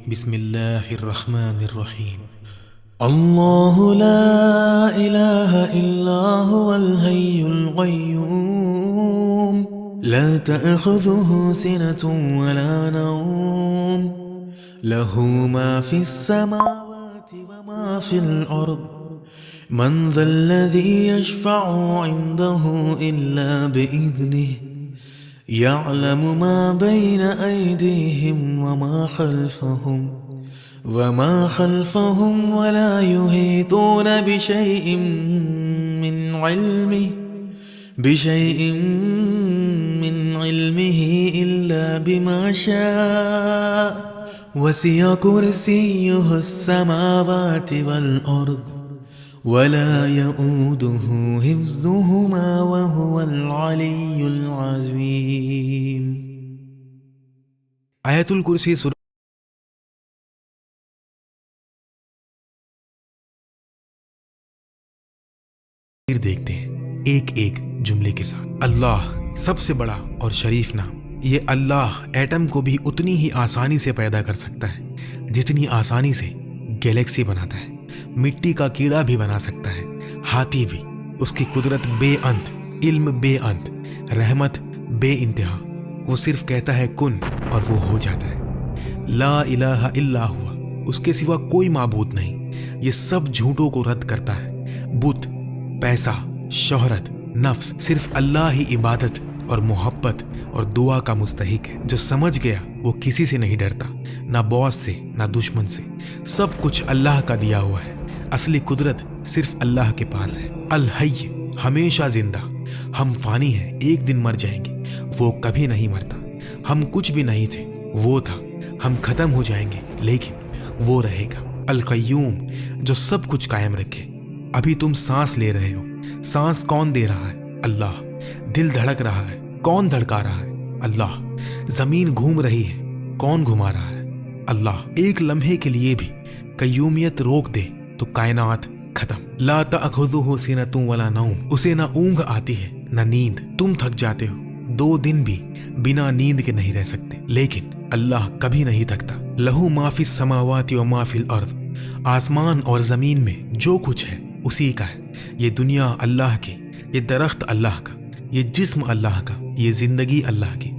بسم اللہ الرحمن الرحیم اللہ لا الہ الا هو الحی القیوم لا تأخذه سنة ولا نوم له ما في السماوات وما في الأرض من ذا الذي يشفع عنده إلا بإذنه يعلم ما بين أيديهم وما خلفهم ولا يحيطون بشيء من علمه إلا بما شاء وسع كرسيه السماوات والأرض ولا يؤوده حفظهما وهو العلي العظيم۔ آیت الکرسی سورہ دیکھتے ہیں ایک ایک جملے کے ساتھ۔ اللہ سب سے بڑا اور شریف نام۔ یہ اللہ ایٹم کو بھی اتنی ہی آسانی سے پیدا کر سکتا ہے جتنی آسانی سے گیلیکسی بناتا ہے، مٹی کا کیڑا بھی بنا سکتا ہے، ہاتھی بھی۔ اس کی قدرت بے انت، علم بے انت، رحمت بے انتہا۔ وہ صرف کہتا ہے کن اور وہ ہو جاتا ہے۔ لا الہ الا ہوا، اس کے سوا کوئی معبود نہیں۔ یہ سب جھوٹوں کو رد کرتا ہے۔ بت، پیسہ، شہرت، نفس، صرف اللہ ہی عبادت اور محبت اور دعا کا مستحق ہے۔ جو سمجھ گیا وہ کسی سے نہیں ڈرتا، نہ باس سے نہ دشمن سے۔ سب کچھ اللہ کا دیا ہوا ہے۔ اصلی قدرت صرف اللہ کے پاس ہے۔ الحی، ہمیشہ زندہ۔ ہم فانی ہیں، ایک دن مر جائیں گے، وہ کبھی نہیں مرتا۔ ہم کچھ بھی نہیں تھے، وہ تھا۔ ہم ختم ہو جائیں گے لیکن وہ رہے گا۔ القیوم، جو سب کچھ قائم رکھے۔ ابھی تم سانس لے رہے ہو، سانس کون دے رہا ہے؟ اللہ۔ دل دھڑک رہا ہے، کون دھڑکا رہا ہے؟ اللہ۔ زمین گھوم رہی ہے، کون گھما رہا ہے؟ اللہ۔ ایک لمحے کے لیے بھی قیومیت روک دے تو کائنات ختم۔ لا تأخذہ سنۃ ولا نوم، اسے نہ اونگ آتی ہے نہ نیند۔ تم تھک جاتے ہو، 2 دن بھی بنا نیند کے نہیں رہ سکتے، لیکن اللہ کبھی نہیں تھکتا۔ لہ ما فی السماوات و ما فی الارض، آسمان اور زمین میں جو کچھ ہے اسی کا ہے۔ یہ دنیا اللہ کی، یہ درخت اللہ کا، یہ جسم اللہ کا، یہ زندگی اللہ کی۔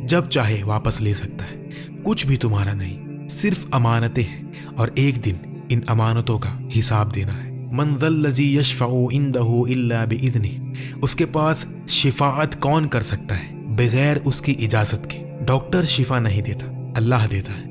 جب چاہے واپس لے سکتا ہے۔ کچھ بھی تمہارا نہیں، صرف امانتیں ہیں، اور ایک دن ان امانتوں کا حساب دینا ہے۔ من ذا الذی یشفع عنده الا باذنہ، اس کے پاس شفاعت کون کر سکتا ہے بغیر اس کی اجازت کے؟ ڈاکٹر شفا نہیں دیتا، اللہ دیتا ہے۔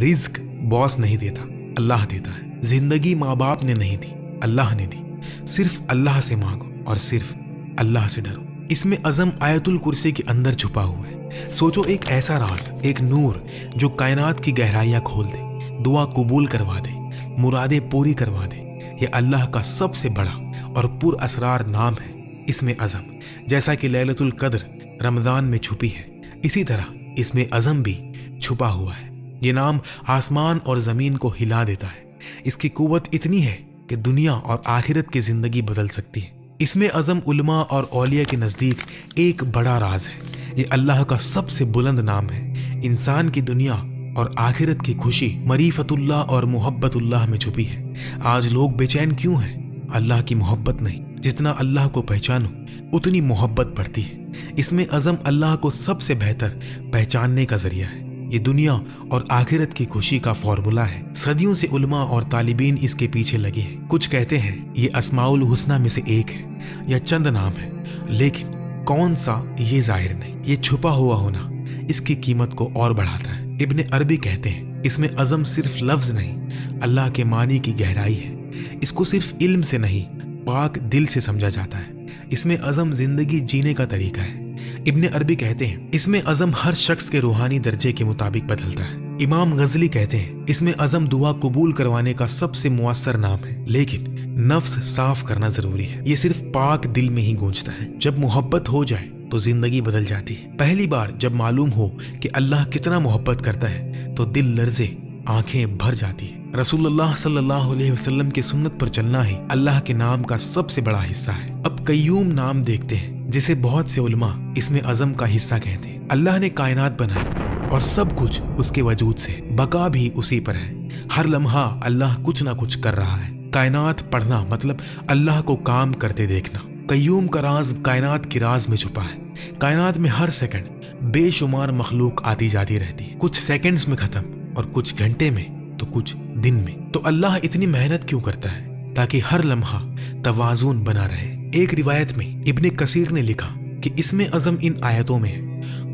رزق باس نہیں دیتا، اللہ دیتا ہے۔ زندگی ماں باپ نے نہیں دی، اللہ نے دی۔ صرف اللہ سے مانگو اور صرف اللہ سے ڈرو۔ اس میں عظم آیت الکرسی کے اندر چھپا ہوا ہے۔ سوچو، ایک ایسا راز، ایک نور جو کائنات کی گہرائیاں کھول دے، دعا قبول کروا دے، مرادیں پوری کروا دے۔ یہ اللہ کا سب سے بڑا اور پر اسرار نام ہے، اس میں عظم۔ جیسا کہ لیلۃ القدر رمضان میں چھپی ہے، اسی طرح اس میں عظم بھی چھپا ہوا ہے۔ یہ نام آسمان اور زمین کو ہلا دیتا ہے۔ اس کی قوت اتنی ہے کہ دنیا اور آخرت کی زندگی بدل سکتی ہے۔ اس میں عظم علماء اور اولیاء کے نزدیک ایک بڑا راز ہے۔ یہ اللہ کا سب سے بلند نام ہے۔ انسان کی دنیا اور آخرت کی خوشی معرفت اللہ اور محبت اللہ میں چھپی ہے۔ آج لوگ بے چین کیوں ہیں؟ اللہ کی محبت نہیں۔ جتنا اللہ کو پہچانو اتنی محبت بڑھتی ہے۔ اس میں عظم اللہ کو سب سے بہتر پہچاننے کا ذریعہ ہے۔ یہ دنیا اور آخرت کی خوشی کا فارمولہ ہے۔ صدیوں سے علماء اور طالبین اس کے پیچھے لگے ہیں۔ کچھ کہتے ہیں یہ اسماء الحسنہ میں سے ایک ہے یا چند نام ہے، لیکن کون سا یہ ظاہر نہیں۔ یہ چھپا ہوا ہونا اس کی قیمت کو اور بڑھاتا ہے۔ ابن عربی کہتے ہیں اس میں عظم صرف لفظ نہیں، اللہ کے معنی کی گہرائی ہے۔ اس کو صرف علم سے نہیں، پاک دل سے سمجھا جاتا ہے۔ اس میں عظم زندگی جینے کا طریقہ ہے۔ ابن عربی کہتے ہیں اس میں عظم ہر شخص کے روحانی درجے کے مطابق بدلتا ہے۔ امام غزلی کہتے ہیں اس میں عظم دعا قبول کروانے کا سب سے مؤثر نام ہے، لیکن نفس صاف کرنا ضروری ہے۔ یہ صرف پاک دل میں ہی گونجتا ہے۔ جب محبت ہو جائے تو زندگی بدل جاتی ہے۔ پہلی بار جب معلوم ہو کہ اللہ کتنا محبت کرتا ہے تو دل لرزے، آنکھیں بھر جاتی ہیں۔ رسول اللہ صلی اللہ علیہ وسلم کی سنت پر چلنا ہی اللہ کے نام کا سب سے بڑا حصہ ہے۔ اب قیوم نام دیکھتے ہیں جسے بہت سے علماء اس میں عظم کا حصہ کہتے ہیں۔ اللہ نے کائنات بنائی اور سب کچھ اس کے وجود سے، بقا بھی اسی پر ہے۔ ہر لمحہ اللہ کچھ نہ کچھ کر رہا ہے۔ کائنات پڑھنا مطلب اللہ کو کام کرتے دیکھنا۔ قیوم کا راز کائنات کی راز میں چھپا ہے۔ کائنات میں ہر سیکنڈ بے شمار مخلوق آتی جاتی رہتی ہے، کچھ سیکنڈز میں ختم اور کچھ گھنٹے میں تو کچھ دن میں۔ تو اللہ اتنی محنت کیوں کرتا ہے؟ تاکہ ہر لمحہ توازن بنا رہے۔ ایک روایت میں ابن کثیر نے لکھا کہ اسم اعظم ان آیتوں میں ہے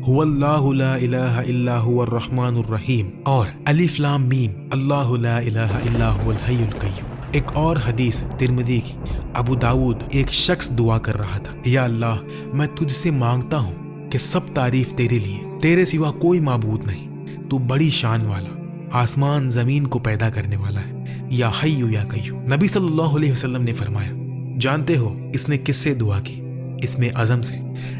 هو اللہ لا الہ الا هو الرحمن الرحیم اور الف لام میم اللہ لا الہ الا هو الحی القیوم۔ ایک اور حدیث ترمذی کی، ابو داود، ایک شخص دعا کر رہا تھا، یا اللہ میں تجھ سے مانگتا ہوں کہ سب تعریف تیرے لیے، تیرے سوا کوئی معبود نہیں، تو بڑی شان والا، آسمان زمین کو پیدا کرنے والا ہے، یا حی یا قیوم۔ نبی صلی اللہ علیہ وسلم نے فرمایا، جانتے ہو اس نے کس سے دعا کی؟ اس میں اعظم سے،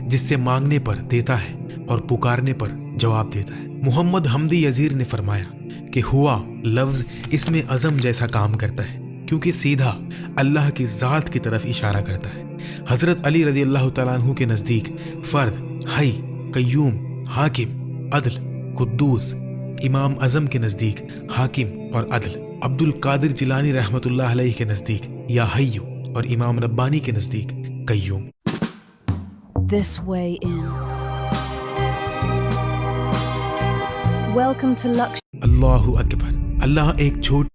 جس سے مانگنے پر دیتا ہے اور پکارنے پر جواب دیتا ہے۔ محمد حمدی یزیر نے فرمایا کہ ہوا لفظ اس میں اعظم جیسا کام کرتا ہے، کیونکہ سیدھا اللہ کی ذات کی طرف اشارہ کرتا ہے۔ حضرت علی رضی اللہ تعالیٰ عنہ کے نزدیک فرد، حی، قیوم، حاکم، عدل، قدوس، امام اعظم کے نزدیک حاکم اور عدل، عبد القادر جیلانی رحمۃ اللہ علیہ کے نزدیک یا حیو اور امام ربانی کے نزدیک قیوم۔ This way in. Welcome to Luxury. اللہ اکبر۔ اللہ ایک چھوٹی